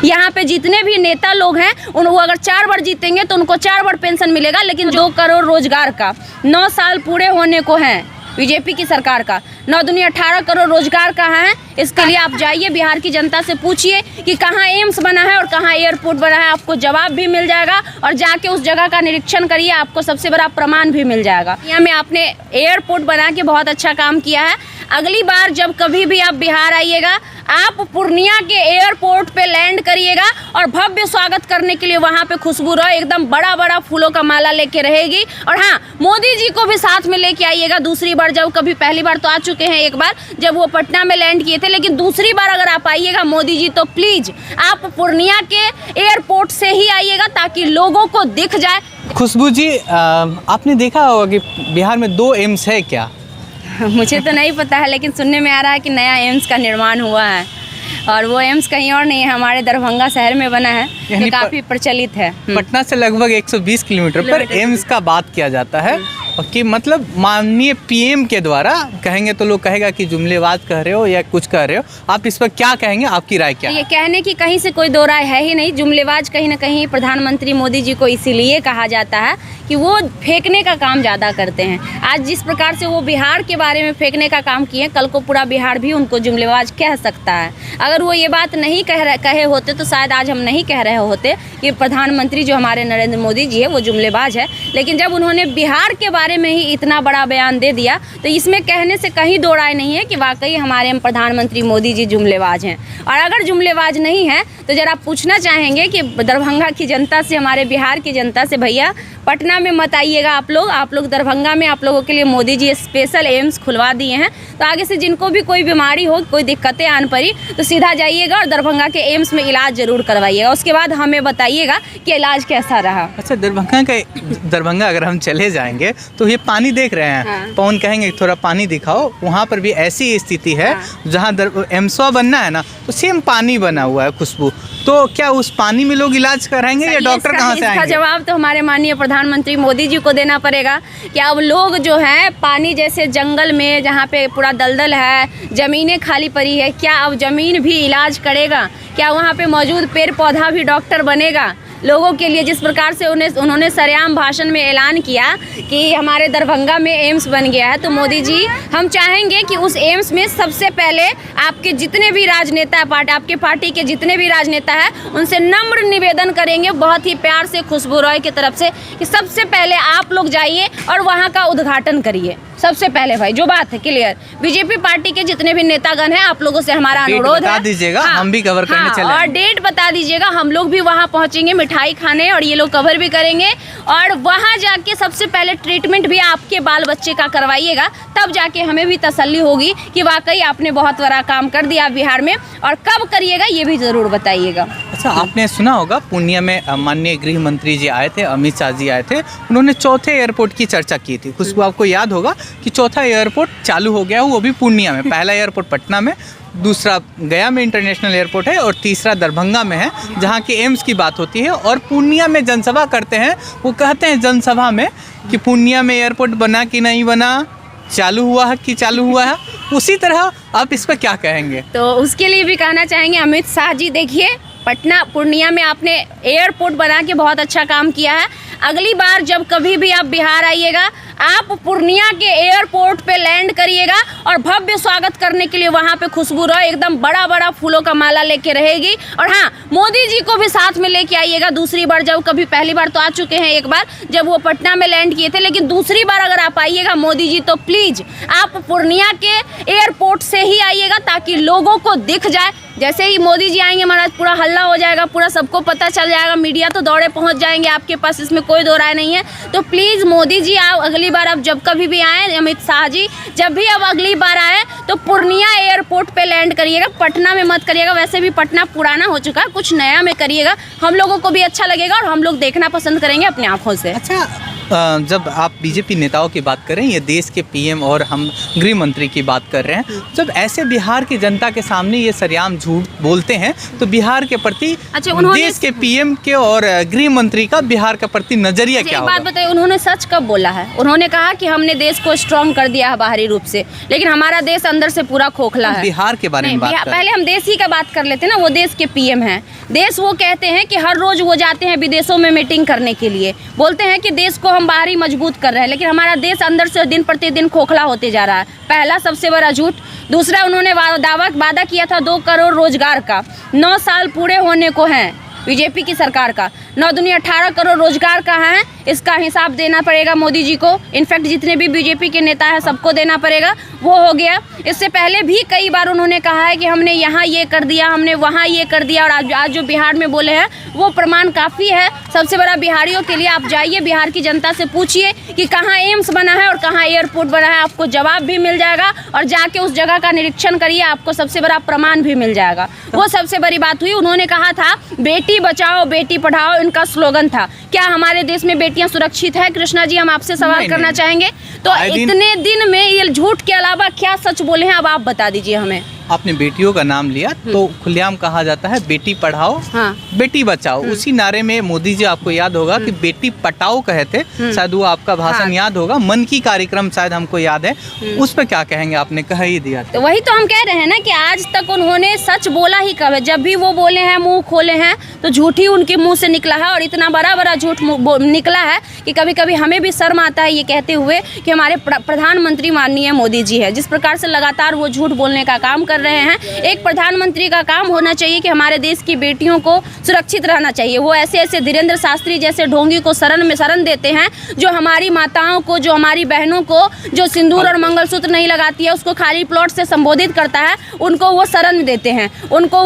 यहाँ पे जितने भी नेता लोग हैं वो अगर 4 बार जीतेंगे तो उनको 4 बार पेंशन मिलेगा, लेकिन 2 करोड़ रोजगार का 9 साल पूरे होने को हैं बीजेपी की सरकार का, 9 दूनी 18 करोड़ रोजगार कहाँ है। इसके लिए आप जाइए बिहार की जनता से पूछिए कि कहाँ एम्स बना है और कहाँ एयरपोर्ट बना है, आपको जवाब भी मिल जाएगा। और जाके उस जगह का निरीक्षण करिए, आपको सबसे बड़ा प्रमाण भी मिल जाएगा। यहाँ में आपने एयरपोर्ट बना के बहुत अच्छा काम किया है। अगली बार जब कभी भी आप बिहार आइएगा, आप पूर्णिया के एयरपोर्ट पे लैंड करिएगा और भव्य स्वागत करने के लिए वहाँ पे खुशबू रॉय एकदम बड़ा बड़ा फूलों का माला लेके रहेगी। और हाँ, मोदी जी को भी साथ में लेके आइएगा दूसरी बार। जब कभी पहली बार तो आ चुके हैं एक बार जब वो पटना में लैंड किए थे, लेकिन दूसरी बार अगर आप आइएगा मोदी जी तो प्लीज आप पूर्णिया के एयरपोर्ट से ही आइएगा ताकि लोगों को दिख जाए। खुशबू जी, आपने देखा होगा कि बिहार में 2 एम्स है क्या? मुझे तो नहीं पता है, लेकिन सुनने में आ रहा है कि नया एम्स का निर्माण हुआ है और वो एम्स कहीं और नहीं है, हमारे दरभंगा शहर में बना है, जो काफ़ी प्रचलित है। पटना से लगभग 120 किलोमीटर पर एम्स का बात किया जाता है कि मतलब माननीय पीएम के द्वारा, कहेंगे तो लोग कहेगा कि जुमलेबाज कह रहे हो या कुछ कह रहे हो, आप इस पर क्या कहेंगे, आपकी राय क्या है? ये कहने की कहीं से कोई दो राय है ही नहीं। जुमलेबाज कहीं ना कहीं प्रधानमंत्री मोदी जी को इसीलिए कहा जाता है कि वो फेंकने का काम ज़्यादा करते हैं। आज जिस प्रकार से वो बिहार के बारे में फेंकने का काम किए, कल को पूरा बिहार भी उनको जुमलेबाज कह सकता है। अगर वो ये बात नहीं कहे होते तो शायद आज हम नहीं कह रहे होते कि प्रधानमंत्री जो हमारे नरेंद्र मोदी जी है वो जुमलेबाज है। लेकिन जब उन्होंने बिहार के बारे में ही इतना बड़ा बयान दे दिया तो इसमें कहने से कहीं दो राय नहीं है कि वाकई हमारे प्रधानमंत्री मोदी जी जुमलेबाज हैं। और अगर जुमलेबाज नहीं है तो जरा पूछना चाहेंगे कि दरभंगा की जनता से, हमारे बिहार की जनता से, भैया पटना में मत आइएगा आप लोग दरभंगा में आप लोगों के लिए मोदी जी स्पेशल एम्स खुलवा दिए हैं। तो आगे से जिनको भी कोई बीमारी हो, कोई दिक्कतें आन पड़ी तो सीधा जाइएगा और दरभंगा के एम्स में इलाज जरूर करवाइएगा। उसके बाद हमें बताइएगा कि इलाज कैसा रहा। अच्छा, दरभंगा अगर हम चले जाएंगे तो ये पानी देख रहे हैं, हाँ। पवन कहेंगे थोड़ा पानी दिखाओ, वहाँ पर भी ऐसी स्थिति है। हाँ। जहाँ एम्सवा बनना है ना तो सेम पानी बना हुआ है। खुशबू, तो क्या उस पानी में लोग इलाज कराएंगे या डॉक्टर कहाँ से आएंगे? इसका जवाब तो हमारे माननीय प्रधानमंत्री मोदी जी को देना पड़ेगा कि अब लोग जो है पानी जैसे जंगल में जहाँ पे पूरा दलदल है, ज़मीनें खाली पड़ी है, क्या अब ज़मीन भी इलाज करेगा? क्या वहाँ पे मौजूद पेड़ पौधा भी डॉक्टर बनेगा लोगों के लिए? जिस प्रकार से उन्होंने सरेआम भाषण में ऐलान किया कि हमारे दरभंगा में एम्स बन गया है, तो मोदी जी हम चाहेंगे कि उस एम्स में सबसे पहले आपके जितने भी राजनेता, आपके पार्टी के जितने भी राजनेता हैं उनसे नम्र निवेदन करेंगे बहुत ही प्यार से खुशबू रॉय की तरफ से कि सबसे पहले आप लोग जाइए और वहाँ का उद्घाटन करिए। सबसे पहले भाई जो बात है क्लियर, बीजेपी पार्टी के जितने भी नेतागण हैं आप लोगों से हमारा अनुरोध है, दीजिएगा, हम भी कवर करने चले और डेट बता दीजिएगा, हम लोग भी वहाँ पहुँचेंगे मिठाई खाने और ये लोग कवर भी करेंगे। और वहाँ जाके सबसे पहले ट्रीटमेंट भी आपके बाल बच्चे का करवाइएगा, तब जाके हमें भी तसल्ली होगी कि वाकई आपने बहुत बड़ा काम कर दिया बिहार में। और कब करिएगा ये भी ज़रूर बताइएगा। अच्छा, आपने सुना होगा पूर्णिया में माननीय गृह मंत्री जी आए थे, अमित शाह जी आए थे, उन्होंने चौथे एयरपोर्ट की चर्चा की थी। खुशबू, आपको याद होगा कि चौथा एयरपोर्ट चालू हो गया, वो भी पूर्णिया में। पहला एयरपोर्ट पटना में, दूसरा गया में इंटरनेशनल एयरपोर्ट है और तीसरा दरभंगा में है जहाँ की एम्स की बात होती है। और पूर्णिया में जनसभा करते हैं, वो कहते हैं जनसभा में कि पूर्णिया में एयरपोर्ट बना कि नहीं बना, चालू हुआ है कि चालू हुआ है। उसी तरह आप इस पर क्या कहेंगे? तो उसके लिए भी कहना चाहेंगे अमित शाह जी, देखिए पटना पूर्णिया में आपने एयरपोर्ट बना के बहुत अच्छा काम किया है। अगली बार जब कभी भी आप बिहार आइएगा, आप पूर्णिया के एयरपोर्ट पे लैंड करिएगा और भव्य स्वागत करने के लिए वहाँ पे खुशबू रॉय एकदम बड़ा बड़ा फूलों का माला लेके रहेगी। और हाँ, मोदी जी को भी साथ में लेके आइएगा दूसरी बार। जब कभी पहली बार तो आ चुके हैं एक बार जब वो पटना में लैंड किए थे, लेकिन दूसरी बार अगर आप आइएगा मोदी जी तो प्लीज़ आप पूर्णिया के एयरपोर्ट से ही आइएगा ताकि लोगों को दिख जाए। जैसे ही मोदी जी आएंगे महाराज पूरा हल्ला हो जाएगा, पूरा सबको पता चल जाएगा, मीडिया तो दौड़े पहुंच जाएंगे आपके पास, इसमें कोई दो राय नहीं है। तो प्लीज़ मोदी जी आप अगली बार, आप जब कभी भी आएँ, अमित शाह जी जब भी अब अगली बार आए तो पूर्णिया एयरपोर्ट पे लैंड करिएगा, पटना में मत करिएगा। वैसे भी पटना पुराना हो चुका है, कुछ नया में करिएगा, हम लोगों को भी अच्छा लगेगा और हम लोग देखना पसंद करेंगे अपनी आँखों से। अच्छा, जब आप बीजेपी नेताओं की बात करें, ये देश के पीएम और हम गृह मंत्री की बात कर रहे हैं, जब ऐसे बिहार की जनता के सामने ये सरेआम झूठ बोलते हैं तो बिहार के प्रति देश के पीएम के और गृह मंत्री का बिहार के प्रति नजरिया क्या होगा? एक बात बताइए, उन्होंने सच कब बोला है? उन्होंने कहा कि हमने देश को स्ट्रांग कर दिया है बाहरी रूप से, लेकिन हमारा देश अंदर से पूरा खोखला है। बिहार के बारे में बात करें, पहले हम देश ही का बात कर लेते हैं ना। वो देश के पीएम हैं। देश वो कहते हैं कि हर रोज वो जाते हैं विदेशों में मीटिंग करने के लिए, बोलते हैं कि देश को हम बाहरी मजबूत कर रहे हैं, लेकिन हमारा देश अंदर से दिन प्रतिदिन खोखला होते जा रहा है। पहला सबसे बड़ा झूठ। दूसरा, उन्होंने वादा किया था 2 करोड़ रोजगार का। 9 साल पूरे होने को हैं बीजेपी की सरकार का। 9 दूनी 18 करोड़ रोजगार कहाँ है, इसका हिसाब देना पड़ेगा मोदी जी को। इनफैक्ट जितने भी बीजेपी के नेता हैं सबको देना पड़ेगा। वो हो गया। इससे पहले भी कई बार उन्होंने कहा है कि हमने यहाँ ये कर दिया, हमने वहाँ ये कर दिया, और आज जो बिहार में बोले हैं वो प्रमाण काफ़ी है। सबसे बड़ा बिहारियों के लिए आप जाइए, बिहार की जनता से पूछिए कि कहाँ एम्स बना है और कहाँ एयरपोर्ट बना है, आपको जवाब भी मिल जाएगा। और जाके उस जगह का निरीक्षण करिए, आपको सबसे बड़ा प्रमाण भी मिल जाएगा। वो सबसे बड़ी बात हुई। उन्होंने कहा था बेटी बचाओ बेटी पढ़ाओ, इनका स्लोगन था। क्या हमारे देश में बेटियां सुरक्षित है? कृष्णा जी, हम आपसे सवाल करना चाहेंगे। तो इतने दिन में ये झूठ के अलावा क्या सच बोले हैं, अब आप बता दीजिए हमें। आपने बेटियों का नाम लिया तो खुलेआम कहा जाता है बेटी पढ़ाओ, हाँ। बेटी बचाओ। उसी नारे में मोदी जी, आपको याद होगा कि बेटी पटाओ कहे थे, शायद वो आपका भाषण हाँ। याद होगा। मन की कार्यक्रम शायद हमको याद है, उस पर क्या कहेंगे? आपने कह ही दिया था। तो वही तो हम कह रहे हैं ना कि आज तक उन्होंने सच बोला ही कब है? जब भी वो बोले हैं, मुंह खोले हैं, तो झूठ ही उनके मुंह से निकला है। और इतना बड़ा झूठ निकला है कि कभी कभी हमें भी शर्म आता है ये कहते हुए कि हमारे प्रधानमंत्री माननीय मोदी जी है। जिस प्रकार से लगातार वो झूठ बोलने का काम कर रहे हैं। एक प्रधानमंत्री का काम होना चाहिए कि हमारे देश की बेटियों को सुरक्षित रहना चाहिए। वो ऐसे धीरेन्द्र शास्त्री जैसे ढोंगी को शरण देते हैं, जो हमारी माताओं को, जो हमारी बहनों को, जो सिंदूर और मंगलसूत्र नहीं लगाती है उसको खाली प्लॉट से संबोधित करता है, उनको वो शरण देते हैं, उनको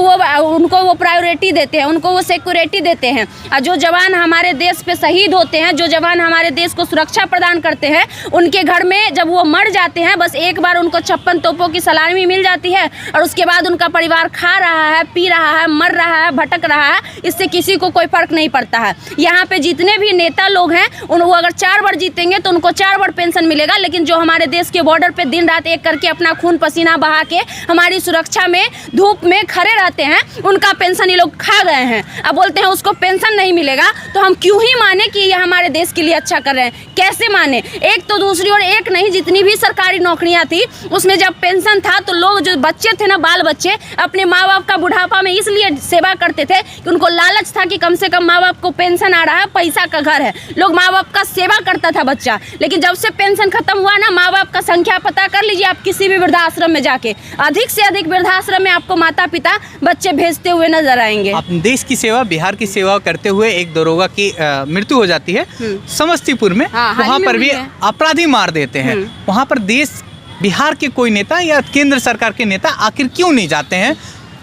वो प्रायोरिटी देते हैं, उनको वो सिक्योरिटी देते हैं। और जो जवान हमारे देश पे शहीद होते हैं, जो जवान हमारे देश को सुरक्षा प्रदान करते हैं, उनके घर में जब वो मर जाते हैं, बस एक बार उनको 56 तोपों की सलामी मिल जाती है और उसके बाद उनका परिवार खा रहा है, पी रहा है, मर रहा है, भटक रहा है। इससे किसी को कोई फर्क नहीं पड़ता है। यहाँ पे जितने भी नेता लोग हैं, वो अगर 4 बार जीतेंगे तो उनको 4 बार पेंशन मिलेगा, लेकिन जो हमारे देश के बॉर्डर पे दिन रात एक करके अपना खून पसीना बहा के हमारी सुरक्षा में धूप में खड़े रहते हैं, उनका पेंशन ये लोग खा गए हैं। अब बोलते हैं उसको पेंशन नहीं मिलेगा, तो हम क्यों ही माने कि ये हमारे देश के लिए अच्छा कर रहे हैं? कैसे माने? एक तो दूसरी और एक नहीं, जितनी भी सरकारी नौकरियां थी उसमें जब पेंशन था तो लोग, जो बच्चे थे ना, बाल बच्चे, अपने माँ बाप का बुढ़ापा में इसलिए सेवा करते थे कि उनको लालच था कि कम से कम माँ बाप को पेंशन आ रहा है, पैसा का घर है, लोग माँ बाप का सेवा करता था बच्चा। लेकिन जब से पेंशन खत्म हुआ ना, माँ बाप का संख्या पता कर लीजिए आप किसी भी वृद्धाश्रम में जाके, अधिक से अधिक वृद्धाश्रम में आपको माता पिता बच्चे भेजते हुए नजर आएंगे। अपने देश की सेवा, बिहार की सेवा करते हुए एक दरोगा की मृत्यु हो जाती है समस्तीपुर में। वहाँ पर भी अपराधी मार देते हैं। वहाँ पर देश, बिहार के कोई नेता या केंद्र सरकार के नेता आखिर क्यों नहीं जाते हैं?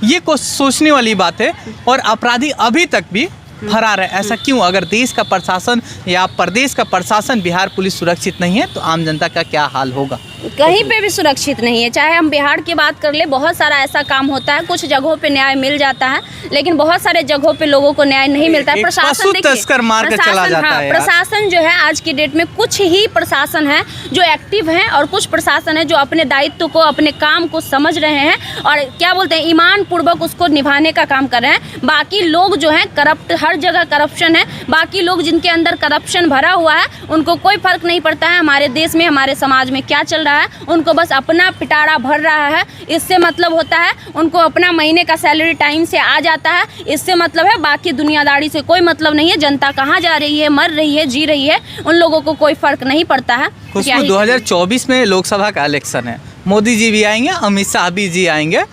ये कुछ सोचने वाली बात है। और अपराधी अभी तक भी फरार है, ऐसा क्यों? अगर देश का प्रशासन या प्रदेश का प्रशासन, बिहार पुलिस सुरक्षित नहीं है तो आम जनता का क्या हाल होगा? कहीं पे भी सुरक्षित नहीं है। चाहे हम बिहार की बात कर ले, बहुत सारा ऐसा काम होता है, कुछ जगहों पे न्याय मिल जाता है, लेकिन बहुत सारे जगहों पे लोगों को न्याय नहीं मिलता है। प्रशासन तस्कर मार के चला जाता है। प्रशासन जो है आज की डेट में, कुछ ही प्रशासन है जो एक्टिव है और कुछ प्रशासन है जो अपने दायित्व को, अपने काम को समझ रहे हैं और क्या बोलते हैं, ईमान पूर्वक उसको निभाने का काम कर रहे हैं। बाकी लोग जो है करप्ट, हर जगह करप्शन है। बाकी लोग जिनके अंदर करप्शन भरा हुआ है, उनको कोई फर्क नहीं पड़ता है हमारे देश में, हमारे समाज में क्या चल रहा है। उनको बस अपना पिटारा भर रहा है, इससे मतलब होता है। उनको अपना महीने का सैलरी टाइम से आ जाता है, इससे मतलब है। बाकी दुनियादारी से कोई मतलब नहीं है। जनता कहाँ जा रही है, मर रही है, जी रही है, उन लोगों को कोई फर्क नहीं पड़ता है। खुशबू, 2024 में लोकसभा का इलेक्शन है, मोदी जी भी आएंगे, अमित शाह भी जी आएंगे।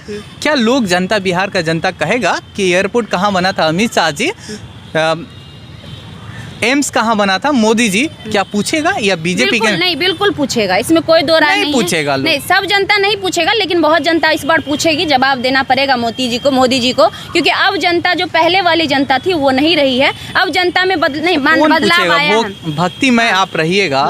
क्या लोग, जनता, बिहार का जनता कहेगा कि एयरपोर्ट कहाँ बना था अमित शाह जी, एम्स कहाँ बना था मोदी जी, क्या पूछेगा? या बीजेपी के? नहीं, बिल्कुल पूछेगा, इसमें कोई दो राय नहीं पूछेगा है। नहीं, सब जनता नहीं पूछेगा, लेकिन बहुत जनता इस बार पूछेगी। जवाब देना पड़ेगा मोदी जी को, क्योंकि अब जनता, जो पहले वाली जनता थी वो नहीं रही है। अब जनता में बदलाव आया है। भक्ति में आप रहिएगा,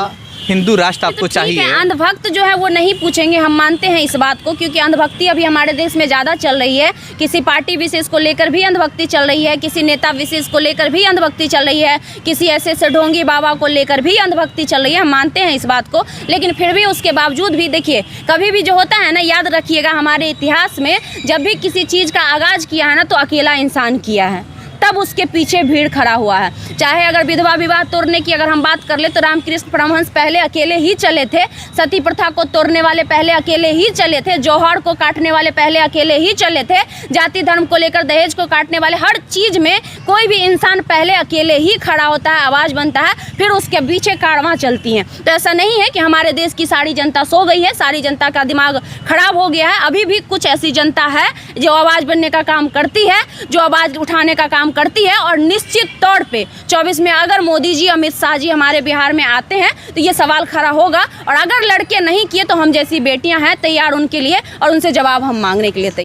हिंदू राष्ट्र आपको तो ठीक चाहिए। है, अंधभक्त जो है वो नहीं पूछेंगे, हम मानते हैं इस बात को, क्योंकि अंधभक्ति अभी हमारे देश में ज़्यादा चल रही है। किसी पार्टी विशेष को लेकर भी अंधभक्ति चल रही है, किसी नेता विशेष को लेकर भी अंधभक्ति चल रही है, किसी ऐसे ढोंगी बाबा को लेकर भी अंधभक्ति चल रही है, हम मानते हैं इस बात को। लेकिन फिर भी उसके बावजूद भी देखिए, कभी भी जो होता है ना, याद रखिएगा हमारे इतिहास में जब भी किसी चीज़ का आगाज़ किया है ना, तो अकेला इंसान किया है, तब उसके पीछे भीड़ खड़ा हुआ है। चाहे अगर विधवा विवाह तोड़ने की अगर हम बात कर ले तो रामकृष्ण परमहंस पहले अकेले ही चले थे, सती प्रथा को तोड़ने वाले पहले अकेले ही चले थे, जौहर को काटने वाले पहले अकेले ही चले थे, जाति धर्म को लेकर दहेज को काटने वाले, हर चीज़ में कोई भी इंसान पहले अकेले ही खड़ा होता है, आवाज़ बनता है, फिर उसके पीछे कारवां चलती हैं। तो ऐसा नहीं है कि हमारे देश की सारी जनता सो गई है, सारी जनता का दिमाग खराब हो गया है। अभी भी कुछ ऐसी जनता है जो आवाज़ बनने का काम करती है, जो आवाज़ उठाने का काम करती है, और निश्चित तौर पे 24 में अगर मोदी जी, अमित शाह जी हमारे बिहार में आते हैं तो ये सवाल खड़ा होगा। और अगर लड़के नहीं किए तो हम जैसी बेटियां हैं तैयार उनके लिए, और उनसे जवाब हम मांगने के लिए तैयार।